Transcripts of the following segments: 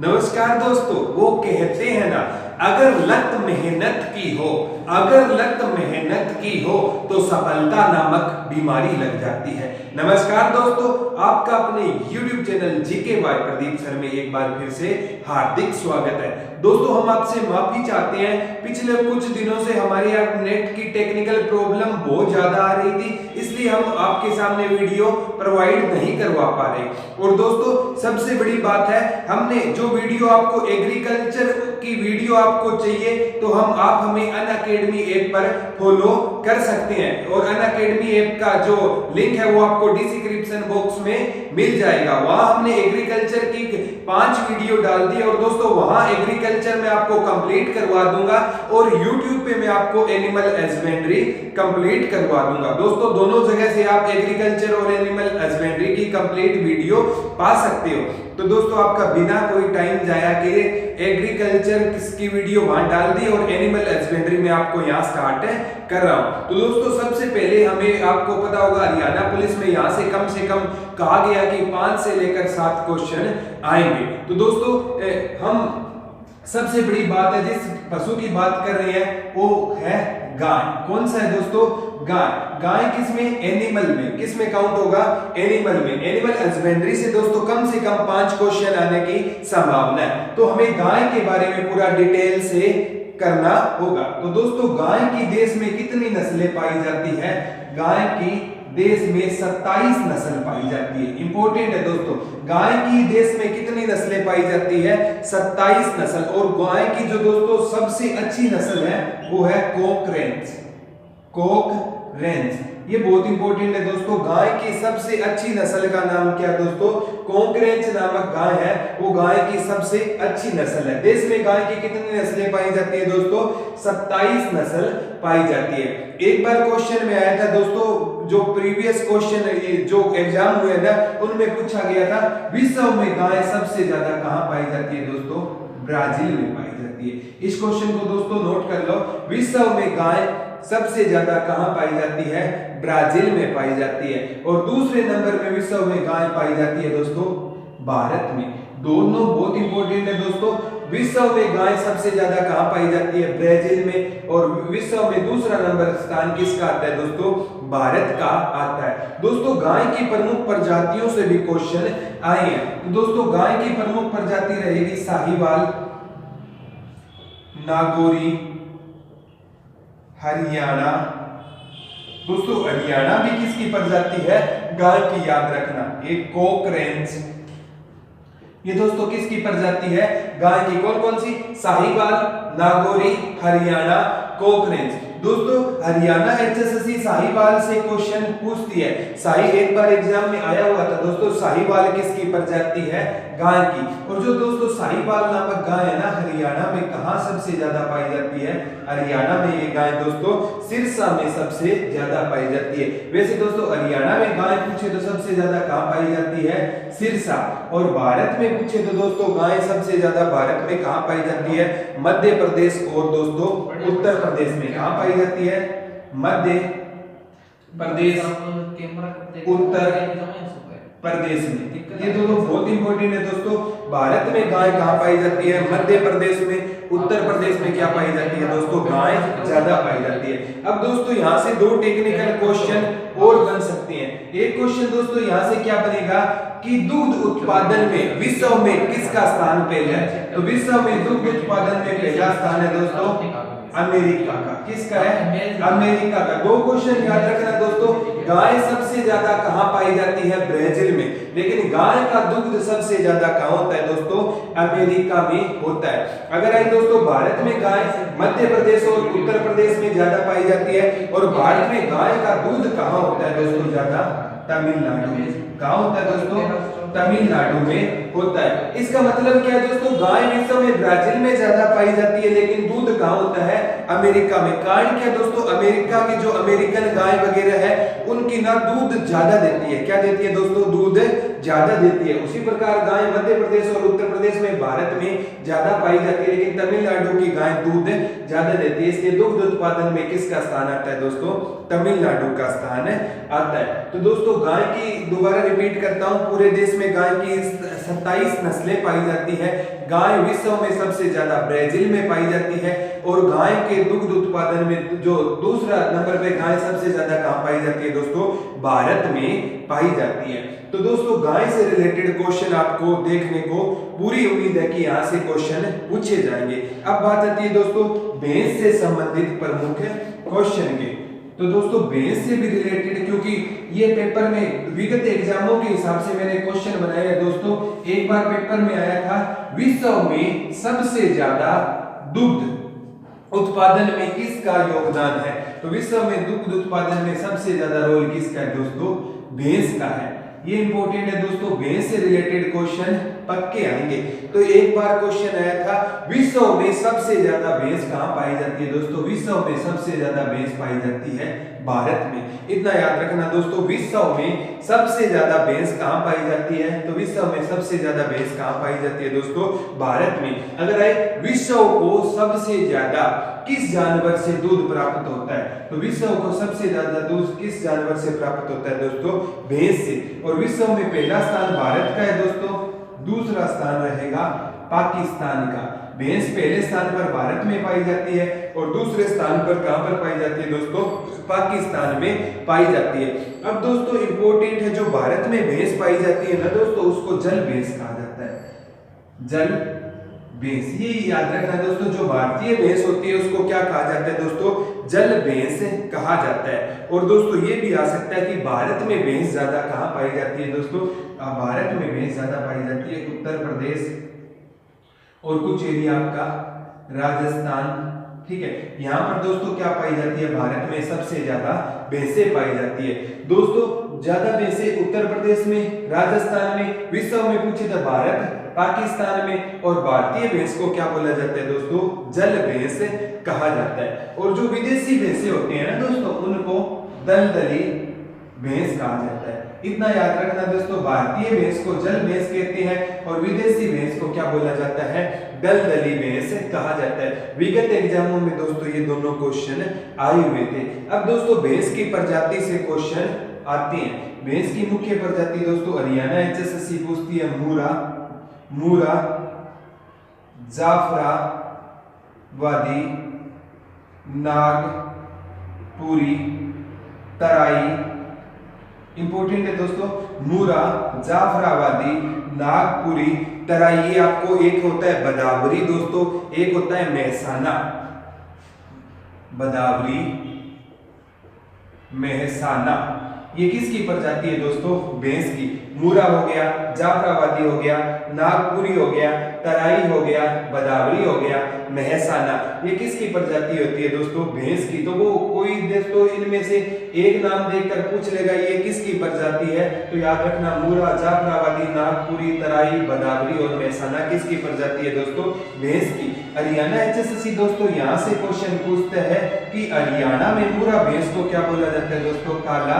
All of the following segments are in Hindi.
नमस्कार दोस्तों, वो कहते हैं ना, अगर लत मेहनत की हो, अगर लत मेहनत की हो तो सफलता नामक बीमारी लग जाती है। नमस्कार दोस्तों, आपका अपने YouTube channel GK by Pradeep sir में एक बार फिर से हार्दिक स्वागत है। दोस्तों, हम आपसे माफी चाहते हैं, पिछले कुछ दिनों से हमारे यहाँ नेट की टेक्निकल प्रॉब्लम बहुत ज्यादा आ रही थी, इसलिए हम आपके सामने वीडियो प्रोवाइड नहीं करवा पा रहे। और दोस्तों, सबसे बड़ी बात है, हमने जो वीडियो आपको एग्रीकल्चर की वीडियो आपको चाहिए तो आप हमें अनअकैडमी ऐप पर फॉलो कर सकते हैं और अनअकैडमी ऐप का जो लिंक है वो आपको डिस्क्रिप्शन बॉक्स में मिल जाएगा। वहां हमने एग्रीकल्चर की 5 वीडियो डाल दी और दोस्तों वहां एग्रीकल्चर में आपको कंप्लीट करवा दूंगा और YouTube पे मैं आपको एनिमल हस्बेंड्री कंप्लीट करवा दूंगा। दोस्तों, दोनों जगह से आप एग्रीकल्चर और एनिमल हस्बेंड्री की कंप्लीट वीडियो पा सकते हो। तो दोस्तों, आपका बिना कोई टाइम जाया किए एग्रीकल्चर की वीडियो वहां डाल दी और एनिमल हस्बेंड्री में आपको यहाँ स्टार्ट कर रहा हूं। तो दोस्तों, सबसे पहले हमें, आपको पता होगा, हरियाणा पुलिस में यहाँ से कम कहा गया कि 5 से लेकर 7 क्वेश्चन आएंगे। तो दोस्तों, हम सबसे बड़ी बात है, जिस पशु की बात कर रहे हैं वो है गाय। कौन सा है दोस्तों? गाय। गाय किसमें? एनिमल में। किसमें काउंट होगा? एनिमल में। एनिमल हस्बेंड्री से दोस्तों कम से कम 5 क्वेश्चन आने की संभावना है। तो हमें गाय के बारे में पूरा डिटेल से करना होगा। तो दोस्तों, गाय की देश में कितनी नस्लें पाई जाती है? गाय की देश में 27 नस्ल पाई जाती है। इंपॉर्टेंट है दोस्तों, गाय की देश में कितनी नस्लें पाई जाती है? 27 नस्ल। और गाय की जो दोस्तों सबसे अच्छी नस्ल है वो है कोकरेंच। कोकरेंच, ये बहुत इंपॉर्टेंट है दोस्तों। गाय की सबसे अच्छी नस्ल का नाम क्या है दोस्तों? कोकरेंच नामक गाय है, वो गाय की सबसे अच्छी नस्ल है। देश में गाय की कितनी नस्लें पाई जाती है दोस्तों? 27 नस्ल पाई जाती है। एक बार क्वेश्चन में आया था दोस्तों, जो प्रीवियस क्वेश्चन ये जो एग्जाम हुए ना, उनमें पूछा गया था विश्व में गाय सबसे ज्यादा कहां पाई जाती है दोस्तों? ब्राजील में पाई जाती है। इस क्वेश्चन को दोस्तों नोट कर लो, विश्व में गाय सबसे ज्यादा कहां पाई जाती है? ब्राजील में पाई जाती है। और दूसरे नंबर में विश्व में गाय पाई जाती है दोस्तों भारत में। दोनों बहुत इंपॉर्टेंट है दोस्तों। विश्व में गाय सबसे ज्यादा कहां पाई जाती है? ब्राजील में। और विश्व में दूसरा नंबर स्थान किसका आता है दोस्तों? भारत का आता है। दोस्तों, गाय की प्रमुख प्रजातियों से भी क्वेश्चन आए हैं। तो दोस्तों, गाय की प्रमुख प्रजाति रहेगी साहिवाल, नागौरी, हरियाणा। दोस्तों, हरियाणा भी किसकी प्रजाति है? गाय की, याद रखना, एक कोकरेंच। ये दोस्तों किसकी प्रजाति है? गाय की। कौन कौन सी? साहिवाल, नागौरी, हरियाणा, कोकरेंच। दोस्तों, हरियाणा एचएसएससी साहिवाल से क्वेश्चन पूछती है। एक बार एग्जाम में आया हुआ था दोस्तों, साहिवाल किसकी प्रजाति है? गाय की। और जो दोस्तों साहिवाल नामक गाय है ना, हरियाणा में कहां सबसे ज्यादा पाई जाती है? हरियाणा में ये गाय दोस्तों सिरसा में सबसे ज्यादा पाई जाती है। वैसे दोस्तों, हरियाणा में गाय पूछे तो सबसे ज्यादा कहां पाई जाती है? सिरसा। और भारत में पूछे तो दोस्तों गाय सबसे ज्यादा भारत में कहां पाई जाती है? मध्य प्रदेश और दोस्तों उत्तर प्रदेश में। कहां पाई जाती है? मध्य प्रदेश, उत्तर प्रदेश में। ये दोनों बहुत इंपॉर्टेंट है दोस्तों। भारत में गाय कहां पाई जाती है? मध्य प्रदेश में। उत्तर प्रदेश में क्या पाई जाती है दोस्तों? गाय ज्यादा पाई जाती है। अब दोस्तों, यहां से 2 टेक्निकल क्वेश्चन और बन सकते हैं। एक क्वेश्चन दोस्तों यहां से क्या बनेगा कि दूध उत्पादन में विश्व में किसका स्थान पहला है? तो विश्व में दूध उत्पादन में पहला स्थान है दोस्तों अमेरिका का। किसका है? अमेरिका का। 2 क्वेश्चन याद रखना दोस्तों। गाय सबसे ज्यादा कहां पाई जाती है? ब्राजील में। लेकिन गाय का दुग्ध सबसे ज्यादा कहां होता है दोस्तों? अमेरिका में होता है। अगर आई दोस्तों, भारत में गाय मध्य प्रदेश और उत्तर प्रदेश में ज्यादा पाई जाती है। और भारत में गाय का दूध कहां होता है दोस्तों ज्यादा? तमिलनाडु में। कहां होता है दोस्तों? तमिलनाडु में होता है। इसका मतलब क्या है दोस्तों? गाय विश्व में ब्राजील में ज्यादा पाई जाती है, लेकिन दूध कहां होता है? अमेरिका में। कारण क्या दोस्तों? अमेरिका की जो अमेरिकन गाय वगैरह है उनकी ना दूध ज्यादा देती है। क्या देती है दोस्तों? दूध ज्यादा देती है। उसी प्रकार गाय मध्य प्रदेश और उत्तर प्रदेश में भारत में ज्यादा पाई जाती है, लेकिन तमिलनाडु की गाय दूध ज्यादा देती है। इसलिए दुग्ध उत्पादन में किसका स्थान आता है दोस्तों? तमिलनाडु का स्थान आता है। तो दोस्तों, गाय की दोबारा रिपीट करता हूं, पूरे देश में गाय की 27 नस्लें पाई जाती है। गाय विश्व में सबसे ज्यादा ब्राजील में पाई जाती है और गाय के दुग्ध उत्पादन में जो दूसरा नंबर पे गाय सबसे ज्यादा कहां पाई जाती है दोस्तों, भारत में पाई जाती है। तो दोस्तों गाय से रिलेटेड क्वेश्चन आपको देखने को पूरी उम्मीद है कि यहाँ से क्वेश्चन पूछे जाएंगे। अब बात आती है दोस्तों भैंस से संबंधित प्रमुख क्वेश्चन के। तो दोस्तों भैंस से भी रिलेटेड, क्योंकि ये पेपर में विगत एग्जामों के हिसाब से मैंने क्वेश्चन बनाया है दोस्तों। एक बार पेपर में आया था विश्व में सबसे ज्यादा दुग्ध उत्पादन में किसका योगदान है, तो विश्व में दुग्ध उत्पादन में सबसे ज्यादा रोल किसका है दोस्तों, भैंस का है। ये इंपॉर्टेंट है दोस्तों, भैंस से रिलेटेड क्वेश्चन पक्के आएंगे। तो एक बार क्वेश्चन आया था विश्व में सबसे ज्यादा भैंस कहां पाई जाती है दोस्तों, विश्व में सबसे ज्यादा भैंस पाई जाती है भारत में। इतना याद रखना दोस्तों, विश्व में सबसे ज्यादा भैंस कहां पाई जाती है, तो विश्व में सबसे ज्यादा भैंस कहां पाई जाती है दोस्तों, भारत में। अगर आए विश्व को सबसे ज्यादा किस जानवर से दूध प्राप्त होता है, तो विश्व को सबसे ज्यादा दूध किस जानवर से प्राप्त होता है दोस्तों, भैंस से। और विश्व में पहला स्थान भारत का है दोस्तों, दूसरा स्थान रहेगा पाकिस्तान का। भैंस पहले स्थान पर भारत में पाई जाती है और दूसरे स्थान पर कहां पर पाई जाती है दोस्तों, पाकिस्तान में पाई जाती है। अब दोस्तों इंपॉर्टेंट है, जो भारत में भैंस पाई जाती है ना दोस्तों, उसको जल भैंस कहा जाता है, जल भैंस। ये याद रखना दोस्तों, जो भारतीय भैंस होती है उसको क्या कहा जाता है दोस्तों, जल भैंस कहा जाता है। और दोस्तों ये भी आ सकता है कि भारत में भैंस ज्यादा कहां पाई जाती है दोस्तों, भारत में भैंस ज्यादा पाई जाती है उत्तर प्रदेश और कुछ एरिया आपका राजस्थान, ठीक है। यहाँ पर दोस्तों क्या पाई जाती है, भारत में सबसे ज्यादा भैंसें पाई जाती है दोस्तों। ज्यादा भैंसें उत्तर प्रदेश में, राजस्थान में, विश्व में पूछे तो भारत, पाकिस्तान में। और भारतीय भैंस को क्या बोला जाता है दोस्तों, जल भैंस कहा जाता है। और जो विदेशी भैंसें होती हैं ना दोस्तों, उनको दलदली भैंस कहा जाता है। इतना याद रखना दोस्तों, भारतीय भैंस को जल भैंस कहते हैं और विदेशी भैंस को क्या बोला जाता है, दलदली भैंस कहा जाता है। विगत एग्जामों में दोस्तों ये दोनों क्वेश्चन आए हुए थे। अब दोस्तों भैंस की प्रजाति से क्वेश्चन आते हैं। भैंस की मुख्य प्रजाति दोस्तों हरियाणा एचएसएससी पूछती है मूरा, मूरा, जाफराबादी, नागपुरी, तराई। इंपॉर्टेंट है दोस्तों, मूरा, जाफराबादी, नागपुरी, तराई। ये आपको एक होता है बदावरी दोस्तों, एक होता है मेहसाना, बदावरी, मेहसाना। ये किसकी प्रजाति है दोस्तों, भैंस की। मूरा हो गया, जाफराबादी हो गया, नागपुरी हो गया, तराई हो गया, बदावरी हो गया, मेहसाना। ये किसकी प्रजाति होती है दोस्तों, भैंस की। तो वो कोई दोस्तों इनमें से एक नाम देखकर पूछ लेगा ये किसकी प्रजाति है, तो याद रखना मूरा, जाफराबादी, नागपुरी, तराई, बदावरी और मेहसाना किसकी प्रजाति है दोस्तों, भैंस की। हरियाणा एचएसएससी दोस्तों यहाँ से क्वेश्चन पूछता है कि हरियाणा में मूरा भैंस को क्या बोला जाता है दोस्तों, काला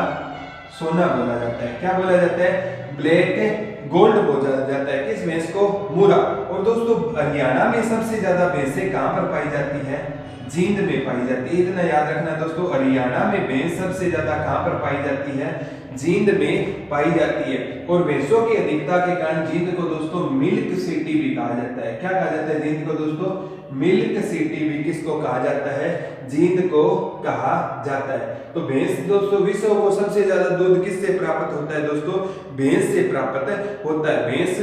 सोना बोला जाता है। क्या बोला जाता है, ब्लैक गोल्ड बोला जाता है किस भैंस को, मूरा। और दोस्तों हरियाणा में सबसे ज्यादा भैंसें कहां पर पाई जाती है, जींद में पाई जाती है। इतना याद रखना दोस्तों, हरियाणा में भैंस सबसे ज्यादा कहां पर पाई जाती है, जींद में पाई जाती है। और भैंसों की अधिकता के कारण जींद को दोस्तों मिल्क सिटी भी कहा जाता है। क्या कहा जाता है जींद को दोस्तों, मिल्क सिटी भी किसको कहा जाता है, जींद को कहा जाता है। तो भैंस दोस्तों विश्व को सबसे ज्यादा दूध किससे प्राप्त होता है दोस्तों, भैंस से प्राप्त होता है। भैंस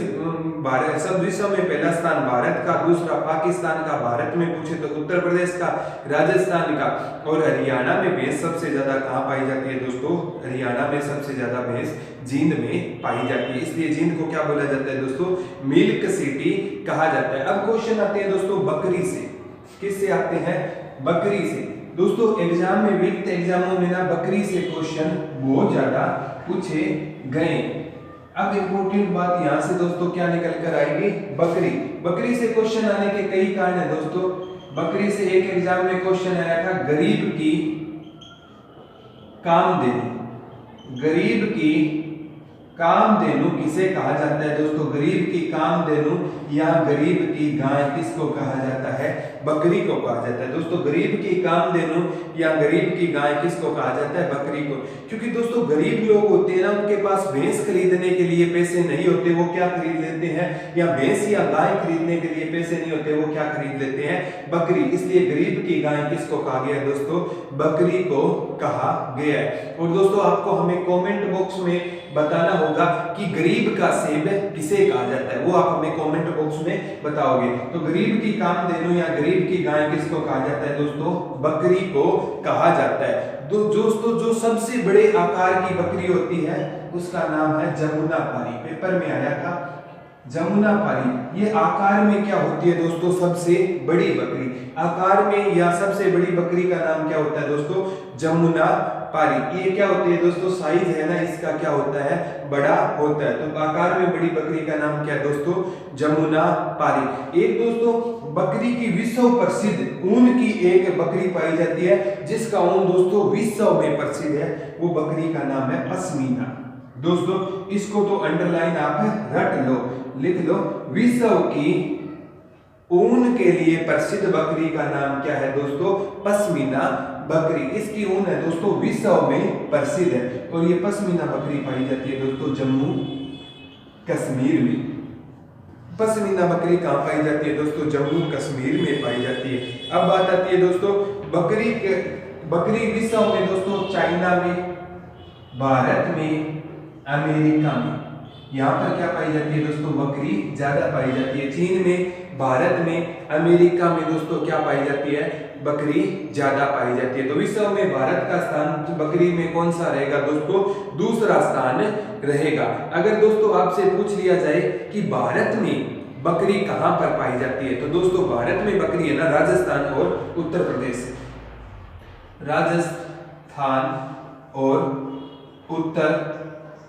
भारत सब विश्व में पहला स्थान भारत का, दूसरा पाकिस्तान का, भारत में पूछे तो उत्तर प्रदेश का, राजस्थान का। और हरियाणा में भैंस सबसे ज्यादा कहां पाई जाती है दोस्तों, हरियाणा में सबसे ज्यादा भैंस जींद में पाई जाती है। इसलिए जींद को क्या बोला जाता है दोस्तों, मिल्क सिटी कहा जाता है। अब क्वेश्चन आते हैं दोस्तों बकरी से। किससे आते हैं, बकरी से। दोस्तों एग्जाम में, विगत एग्जामों में ना बकरी से क्वेश्चन बहुत ज्यादा पूछे गए। अब इंपॉर्टेंट बात यहां से दोस्तों क्या निकल कर आएगी, बकरी। बकरी से क्वेश्चन आने के कई कारण है दोस्तों। बकरी से एक एग्जाम में क्वेश्चन आया था गरीब की कामधेनु, गरीब की कामधेनु किसे कहा जाता है दोस्तों? गरीब की कामधेनु या गरीब की गाय किसको कहा जाता है? बकरी को कहा जाता है दोस्तों। गरीब की कामधेनु या गरीब की गाय किसको कहा जाता है? बकरी को। क्योंकि दोस्तों गरीब लोग होते हैं ना, उनके पास भैंस खरीदने के लिए पैसे नहीं होते, वो क्या खरीद लेते हैं? या भैंस या गाय खरीदने के लिए पैसे नहीं होते, वो क्या खरीद लेते हैं? बकरी। इसलिए गरीब की गाय किसको कहा गया दोस्तों? बकरी को कहा गया है। और दोस्तों आपको हमें कमेंट बॉक्स में बताना होगा कि गरीब का सेब किसे कहा जाता है, वो आप हमें कमेंट बॉक्स में बताओगे। तो गरीब की कामधेनु या गरीब की गाय किसको कहा जाता है दोस्तों? बकरी को कहा जाता है। दोस्तों जो सबसे बड़े आकार की बकरी होती है उसका नाम है जमुनापारी। पेपर में आया था जमुनापारी। ये आकार में क्या होती है दोस्तों? सबसे बड़ी बकरी। आकार में या सबसे बड़ी बकरी का नाम क्या होता है दोस्तों? जमुनापारी। ये क्या होती है दोस्तों? साइज है ना इसका क्या होता है? बड़ा होता है। तो आकार में बड़ी बकरी का नाम क्या है दोस्तों? जमुनापारी। एक दोस्तों बकरी की विश्व प्रसिद्ध ऊन की एक बकरी पाई जाती है जिसका ऊन दोस्तों विश्व में प्रसिद्ध है। वो बकरी का नाम है पश्मीना। दोस्तों इसको तो अंडरलाइन आप रट लो, लिख लो। विश्व की ऊन के लिए प्रसिद्ध बकरी का नाम क्या है दोस्तों? पश्मीना बकरी। इसकी ऊन है दोस्तों विश्व में प्रसिद्ध है। और ये पश्मीना बकरी पाई जाती है दोस्तों जम्मू कश्मीर में। पश्मीना बकरी कहाँ पाई जाती है दोस्तों? जम्मू कश्मीर में पाई जाती है। अब बात आती है दोस्तों बकरी विश्व में दोस्तों चाइना में, भारत में, अमेरिका में, यहाँ पर क्या पाई जाती है दोस्तों? बकरी ज्यादा पाई जाती है। चीन में, भारत में, अमेरिका में दोस्तों क्या पाई जाती है? बकरी ज्यादा पाई जाती है। तो विश्व में भारत का स्थान बकरी में कौन सा रहेगा दोस्तों? दूसरा स्थान रहेगा। अगर दोस्तों आपसे पूछ लिया जाए कि भारत में बकरी कहां पर पाई जाती है, तो दोस्तों भारत में बकरी है ना राजस्थान और उत्तर प्रदेश। राजस्थान और उत्तर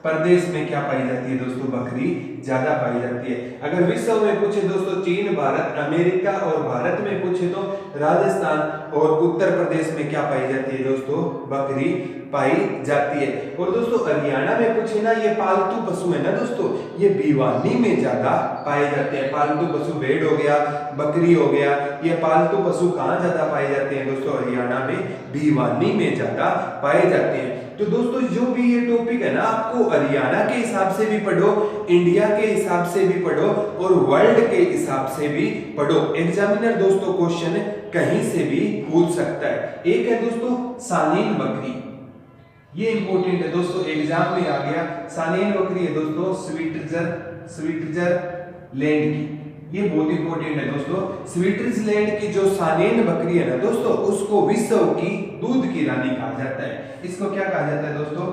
प्रदेश में क्या पाई जाती है दोस्तों? बकरी ज्यादा पाई जाती है। अगर विश्व में पूछे दोस्तों चीन, भारत, अमेरिका और भारत में पूछे तो राजस्थान और उत्तर प्रदेश में क्या पाई जाती है दोस्तों? बकरी पाई जाती है। और दोस्तों हरियाणा में पूछे ना, ये पालतू पशु है ना दोस्तों, ये भिवानी में ज्यादा पाए जाते हैं। पालतू पशु भेड़ हो गया, बकरी हो गया, ये पालतू पशु कहाँ ज्यादा पाए जाते हैं दोस्तों? हरियाणा में, भिवानी में ज्यादा पाए जाते हैं। तो दोस्तों जो भी ये टॉपिक है ना, आपको हरियाणा के हिसाब से भी पढ़ो, इंडिया के हिसाब से भी पढ़ो और वर्ल्ड के हिसाब से भी पढ़ो। एग्जामिनर दोस्तों क्वेश्चन कहीं से भी पूछ सकता है। एक है दोस्तों सानेन बकरी, ये इंपॉर्टेंट है दोस्तों, एग्जाम में आ गया। सानेन बकरी है दोस्तों स्विट्जरलैंड की, ये बहुत इंपॉर्टेंट है दोस्तों। स्विट्जरलैंड की जो सानेन बकरी है ना दोस्तों, उसको विश्व की दूध की रानी कहा जाता है। इसको क्या कहा जाता है दोस्तों?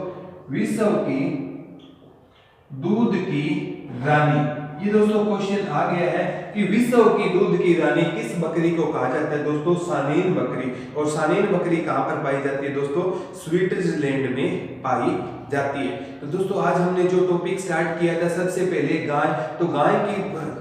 विश्व की दूध की रानी। ये दोस्तों क्वेश्चन आ गया है कि विश्व की दूध की रानी किस बकरी को कहा जाता है दोस्तों? सानेन बकरी। और सानेन बकरी कहां पर पाई जाती है दोस्तों? स्विट्जरलैंड में पाई जाती है। तो दोस्तों आज हमने जो टॉपिक स्टार्ट किया था, सबसे पहले गाय। तो गाय की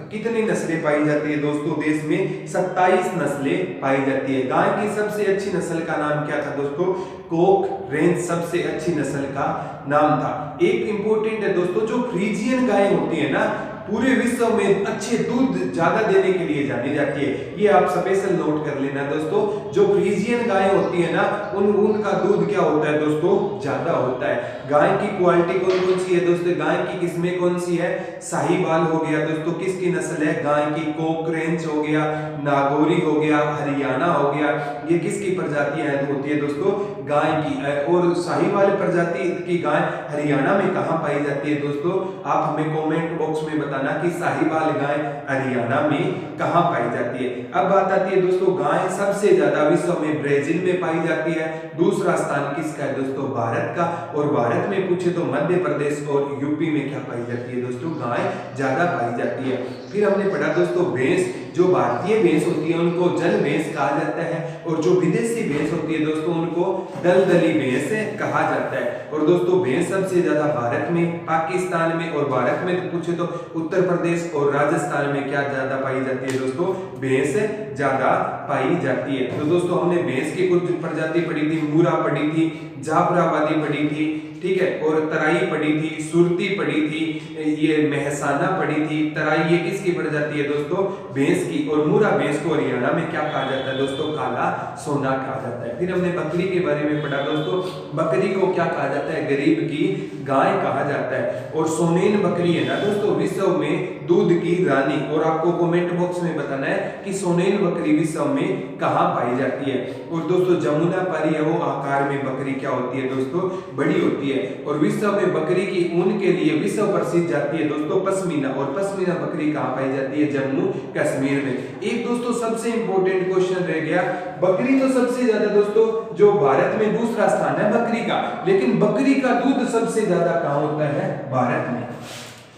कितनी नस्लें पाई जाती है दोस्तों? देश में 27 नस्लें पाई जाती है। गाय की सबसे अच्छी नस्ल का नाम क्या था दोस्तों? कोक रेंज सबसे अच्छी नस्ल का नाम था। एक इंपॉर्टेंट है दोस्तों, जो फ्रीजियन गाय होती है ना, पूरे विश्व में अच्छे दूध ज्यादा देने के लिए जानी जाती है। ये आप स्पेशल नोट कर लेना दोस्तों। जो फ्रीजियन गाय होती है ना, उनका दूध क्या होता है दोस्तों? ज्यादा होता है। गाय की क्वालिटी कौन सी है दोस्तों? गाय की किस्में कौन सी है? साहिवाल हो गया दोस्तों, किसकी नस्ल है? गाय की। कोक रेंज हो गया, नागौरी हो गया, हरियाणा हो गया, ये किसकी प्रजातियां होती है दोस्तों? गाय की। और साहिवाल प्रजाति की गाय हरियाणा में कहां पाई जाती है दोस्तों? आप हमें कमेंट बॉक्स में बताना कि साहिवाल गाय हरियाणा में कहां पाई जाती है। अब बात आती है दोस्तों, गाय सबसे ज्यादा विश्व में ब्राजील में पाई जाती है। दूसरा स्थान किसका है दोस्तों? भारत का। और भारत में पूछे तो मध्य प्रदेश और यूपी में क्या पाई जाती है दोस्तों? गाय ज्यादा पाई जाती है। फिर हमने पढ़ा दोस्तों भैंस। जो भारतीय भैंस होती है उनको जल भैंस कहा जाता है, और जो विदेशी भैंस होती है दोस्तों उनको दलदली भैंस कहा जाता है। और दोस्तों भैंस सबसे ज्यादा भारत में, पाकिस्तान में, और भारत में तो पूछे तो उत्तर प्रदेश और राजस्थान में क्या ज्यादा पाई जाती है दोस्तों? भैंस ज्यादा पाई जाती है। तो दोस्तों हमने भैंस की कुछ प्रजाति पढ़ी थी, मूरा पढ़ी थी, जाफराबादी पढ़ी थी, ठीक है, और तराई पड़ी थी, सुरती पड़ी थी, ये मेहसाना पड़ी थी। तराई ये किसकी पड़ जाती है दोस्तों? भैंस की। और मुरा भैंस को हरियाणा में क्या कहा जाता है दोस्तों? काला सोना कहा जाता है। फिर हमने बकरी के बारे में पढ़ा दोस्तों, बकरी को क्या कहा जाता है? गरीब की गाय कहा जाता है। और सोनेन बकरी है ना दोस्तों विश्व में दूध की रानी। और आपको कमेंट बॉक्स में बताना है कि सोनेन बकरी विश्व में कहां पाई जाती है। और दोस्तों जमुना पारी है वो आकार में बकरी क्या होती है दोस्तों? बड़ी होती है। और विश्व में बकरी की ऊन के लिए विश्व प्रसिद्ध जाती है दोस्तों पश्मीना। और पश्मीना बकरी कहां पाई जाती है? जम्मू कश्मीर में। एक दोस्तों सबसे इंपॉर्टेंट क्वेश्चन रह गया, बकरी तो सबसे ज्यादा दोस्तों जो भारत में दूसरा स्थान है बकरी का, लेकिन बकरी का दूध सबसे ज्यादा कहां होता है? भारत में।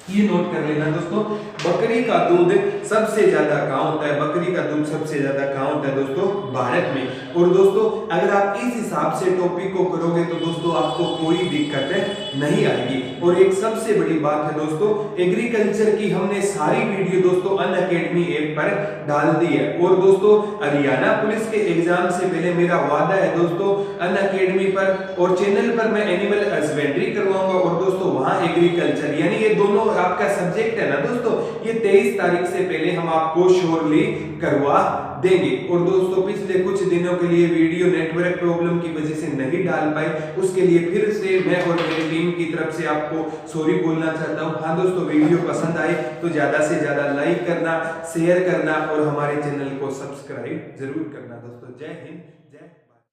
ये नोट कर लेना दोस्तों, बकरी का दूध सबसे ज्यादा कहां होता है? बकरी का दूध सबसे ज्यादा कहां होता है दोस्तों? भारत में। और दोस्तों अगर आप इस हिसाब से टॉपिक को करोगे तो दोस्तों आपको कोई दिक्कत नहीं आएगी। और एक सबसे बड़ी बात है दोस्तों, एग्रीकल्चर की हमने सारी वीडियो दोस्तों अनअकैडमी ऐप पर डाल दी है। और दोस्तों हरियाणा पुलिस के एग्जाम से पहले मेरा वादा है दोस्तों अनअकैडमी पर और चैनल पर मैं एनिमल हस्बेंड्री करवाऊंगा और दोस्तों वहां एग्रीकल्चर, यानी ये दोनों आपका सब्जेक्ट है ना दोस्तों, ये 23 तारीख से पहले हम आपको श्योरली करवा देंगे। और दोस्तों पिछले कुछ दिनों के लिए वीडियो नेटवर्क प्रॉब्लम की वजह से नहीं डाल पाए, उसके लिए फिर से मैं और मेरी टीम की तरफ से आपको सॉरी बोलना चाहता हूं। हाँ दोस्तों वीडियो पसंद आए तो ज्यादा से ज्यादा लाइक करना, शेयर करना और हमारे चैनल को सब्सक्राइब जरूर करना दोस्तों। जय हिंद, जय